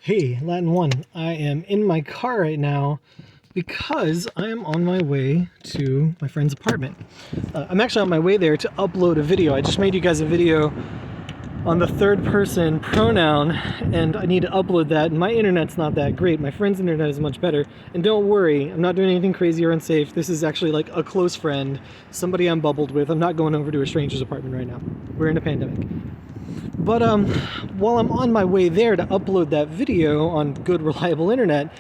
Hey, Latin 1, I am in my car right now because I am on my way to my friend's apartment. I'm actually on my way there to upload a video. I just made you guys a video on the third person pronoun and I need to upload that, and my internet's not that great. My friend's internet is much better. And don't worry, I'm not doing anything crazy or unsafe. This is actually like a close friend, somebody I'm bubbled with. I'm not going over to a stranger's apartment right now. We're in a pandemic. But while I'm on my way there to upload that video on good, reliable internet,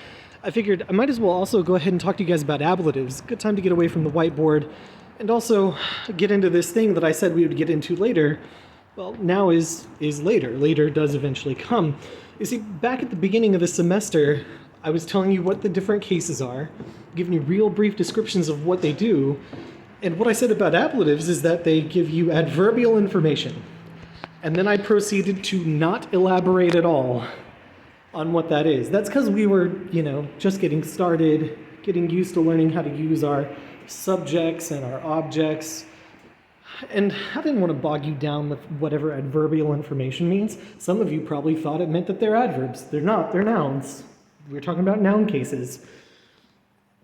I figured I might as well also go ahead and talk to you guys about ablatives. Good time to get away from the whiteboard and also get into this thing that I said we would get into later. Well, now is later. Later does eventually come. You see, back at the beginning of the semester, I was telling you what the different cases are, giving you real brief descriptions of what they do, and what I said about ablatives is that they give you adverbial information. And then I proceeded to not elaborate at all on what that is. That's because we were, just getting started, getting used to learning how to use our subjects and our objects. And I didn't want to bog you down with whatever adverbial information means. Some of you probably thought it meant that they're adverbs. They're not, they're nouns. We're talking about noun cases.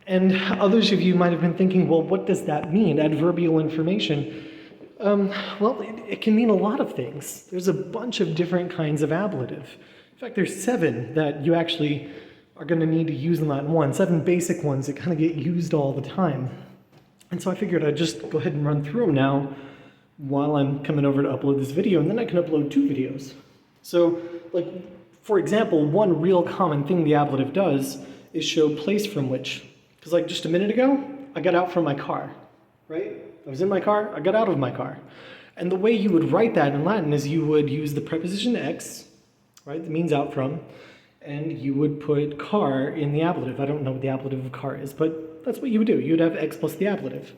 And others of you might have been thinking, well, what does that mean, adverbial information? Well, it can mean a lot of things. There's a bunch of different kinds of ablative. In fact, there's 7 that you actually are going to need to use in Latin 1, 7 basic ones that kind of get used all the time. And so I figured I'd just go ahead and run through them now while I'm coming over to upload this video, and then I can upload 2 videos. So, for example, one real common thing the ablative does is show place from which. Because just a minute ago, I got out from my car, right? I was in my car, I got out of my car. And the way you would write that in Latin is you would use the preposition ex, right, that means out from, and you would put car in the ablative. I don't know what the ablative of car is, but that's what you would do. You would have ex plus the ablative.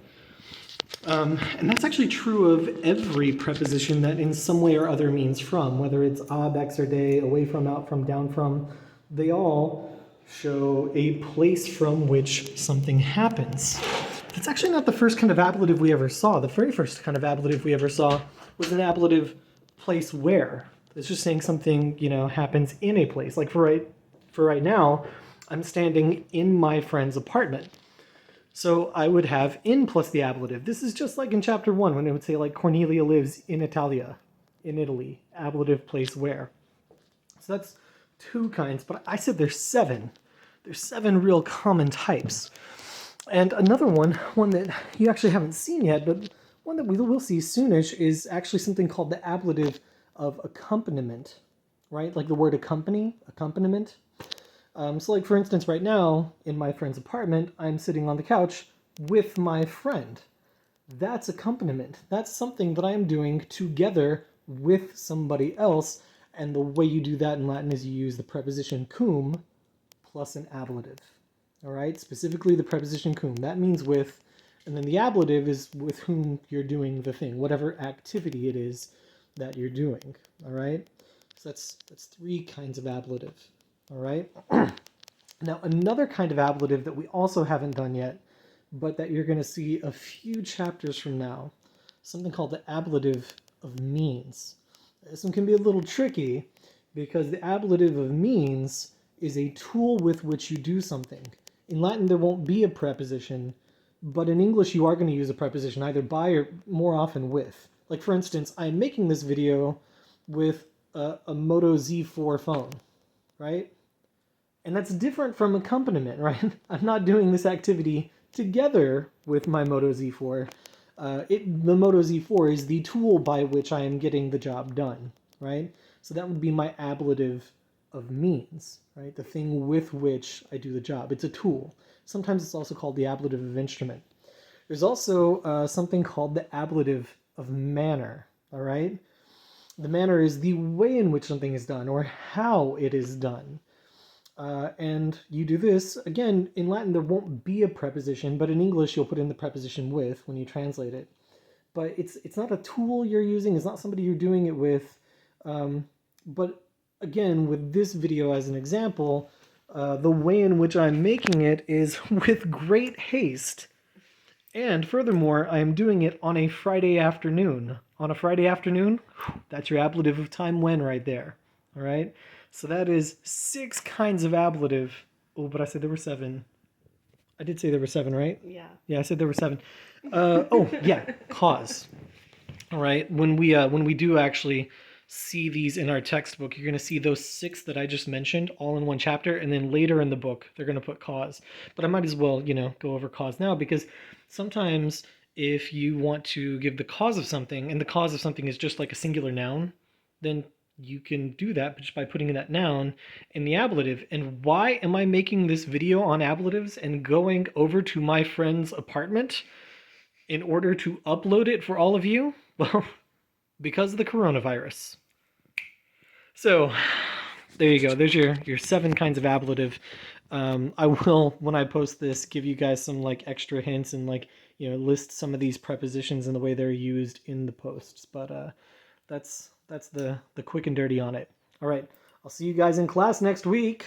And that's actually true of every preposition that in some way or other means from, whether it's ab, ex, or de, away from, out from, down from. They all show a place from which something happens. It's actually not the first kind of ablative we ever saw. The very first kind of ablative we ever saw was an ablative place where. It's just saying something, happens in a place. Like for right now, I'm standing in my friend's apartment. So I would have in plus the ablative. This is just like in chapter 1 when it would say Cornelia lives in Italia, in Italy, ablative place where. So that's 2 kinds, but I said there's 7. There's 7 real common types. And another one that you actually haven't seen yet, but one that we will see soonish, is actually something called the ablative of accompaniment, right? Like the word accompany, accompaniment. So for instance, right now, in my friend's apartment, I'm sitting on the couch with my friend. That's accompaniment. That's something that I'm doing together with somebody else, and the way you do that in Latin is you use the preposition cum plus an ablative. All right, specifically the preposition cum. That means with, and then the ablative is with whom you're doing the thing, whatever activity it is that you're doing. All right, so that's 3 kinds of ablative. All right. Now another kind of ablative that we also haven't done yet, but that you're going to see a few chapters from now, something called the ablative of means. This one can be a little tricky because the ablative of means is a tool with which you do something. In Latin, there won't be a preposition, but in English, you are going to use a preposition, either by or more often with. Like, for instance, I'm making this video with a Moto Z4 phone, right? And that's different from accompaniment, right? I'm not doing this activity together with my Moto Z4. The Moto Z4 is the tool by which I am getting the job done, right? So that would be my ablative of means, right? The thing with which I do the job. It's a tool. Sometimes it's also called the ablative of instrument. There's also something called the ablative of manner, all right? The manner is the way in which something is done or how it is done. And you do this, again, in Latin there won't be a preposition, but in English you'll put in the preposition with when you translate it. But it's not a tool you're using, it's not somebody you're doing it with, but again, with this video as an example, the way in which I'm making it is with great haste. And furthermore, I am doing it on a Friday afternoon. On a Friday afternoon, that's your ablative of time when right there. All right? So that is 6 kinds of ablative. Oh, but I said there were 7. I did say there were 7, right? Yeah. Yeah, I said there were 7. Oh, yeah, cause. All right, when we do actually see these in our textbook, you're going to see those 6 that I just mentioned all in one chapter, and then later in the book they're going to put cause. But I might as well, go over cause now, because sometimes if you want to give the cause of something, and the cause of something is just like a singular noun, then you can do that just by putting that noun in the ablative. And why am I making this video on ablatives and going over to my friend's apartment in order to upload it for all of you? Well, because of the coronavirus. So, there you go. There's your 7 kinds of ablative. I will, when I post this, give you guys some like extra hints and list some of these prepositions and the way they're used in the posts. But that's the quick and dirty on it. All right, I'll see you guys in class next week.